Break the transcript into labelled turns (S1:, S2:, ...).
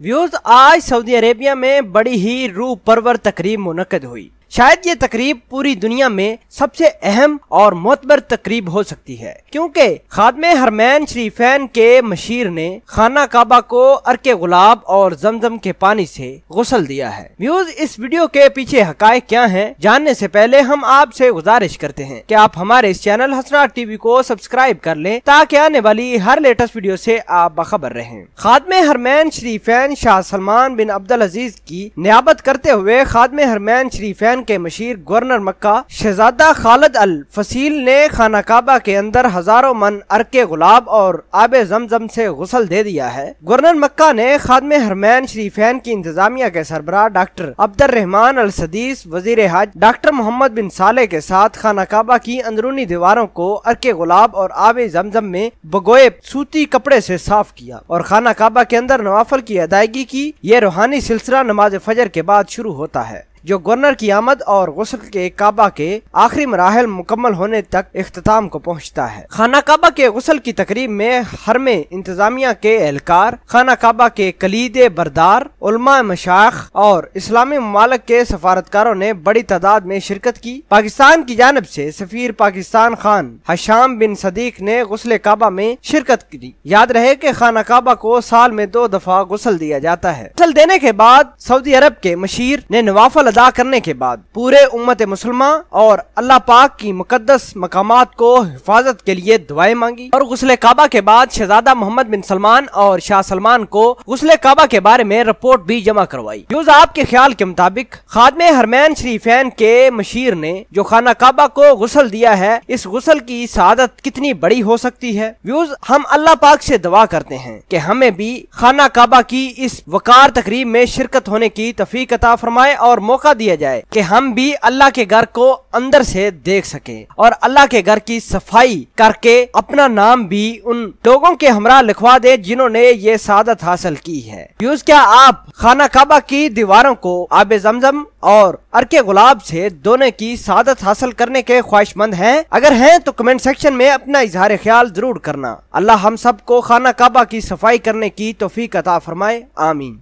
S1: Views, आज Saudi Arabia में बड़ी ही रूह परवर तकरीब मुनक्कद हुई। शायद ये तकरीब पूरी दुनिया में सबसे अहम और मोतबर तकरीब हो सकती है, क्योंकि खादमे हरमैन शरीफैन के मशीर ने खाना काबा को अर्के गुलाब और जमजम के पानी से गुस्ल दिया है। व्यूज, इस वीडियो के पीछे हकायक क्या हैं, जानने से पहले हम आपसे गुजारिश करते हैं कि आप हमारे इस चैनल हसनात टीवी को सब्सक्राइब कर लें, ताकि आने वाली हर लेटेस्ट वीडियो से आप बाखबर रहें। खादमे हरमैन शरीफैन शाह सलमान बिन अब्दुल अजीज की नियाबत करते हुए खादमे हरमैन शरीफैन के मशीर गवर्नर मक्का शहजादा खालिद अल फसील ने खाना काबा के अंदर हजारों मन अर्के गुलाब और आबे जमजम से गुस्ल दे दिया है। गवर्नर मक्का ने खादमे हरमैन शरीफैन की इंतजामिया के सरबराह डॉक्टर अब्दुर्रहमान अल सदीस, वजीर हज डॉक्टर मोहम्मद बिन साले के साथ खाना काबा की अंदरूनी दीवारों को अर्के गुलाब और आबे जमजम में बगोए सूती कपड़े से साफ किया और खाना काबा के अंदर नवाफल की अदायगी की। ये रूहानी सिलसिला नमाज फजर के बाद शुरू होता है, जो गवर्नर की आमद और गुस्ल के काबा के आखिरी मराहल मुकम्मल होने तक इख्तिताम को पहुंचता है। खाना काबा के गुस्ल की तकरीब में हरमे इंतजामिया के एहलकार, खाना काबा के कलीदे बरदार, उलमा मशाइख और इस्लामी ममालिक के सफारतकारों ने बड़ी तादाद में शिरकत की। पाकिस्तान की जानिब से सफीर पाकिस्तान खान हशाम बिन सदीक ने गुस्ल काबा में शिरकत की। याद रहे कि खाना काबा को साल में 2 दफा गुस्ल दिया जाता है। गुस्ल देने के बाद सऊदी अरब के मशीर ने नवाफल अदा करने के बाद पूरे उम्मत मुसलमा और अल्लाह पाक की मुकद्दस मकामात को हिफाजत के लिए दुआएं मांगी और गुस्ले काबा के बाद शहजादा मोहम्मद बिन सलमान और शाह सलमान को गुस्ले काबा के बारे में रिपोर्ट भी जमा करवाई। व्यूज, आपके ख्याल के मुताबिक खादमे हरमैन शरीफैन के मशीर ने जो खाना काबा को गुस्ल दिया है, इस गुस्ल की सआदत कितनी बड़ी हो सकती है? व्यूज, हम अल्लाह पाक से दुआ करते हैं कि हमें भी खाना काबा की इस वकार तकरीब में शिरकत होने की तौफीक अता फरमाए और मौका दिया जाए कि हम भी अल्लाह के घर को अंदर से देख सके और अल्लाह के घर की सफाई करके अपना नाम भी उन लोगों के हमरा लिखवा दे जिन्होंने ये सादत हासिल की है। व्यूज, क्या आप खाना काबा की दीवारों को आबे जमजम और अर्के गुलाब से धोने की सादत हासिल करने के ख्वाहिशमंद हैं? अगर हैं तो कमेंट सेक्शन में अपना इजहार ख्याल जरूर करना। अल्लाह हम सबको खाना काबा की सफाई करने की तौफीक अता फरमाए। आमीन।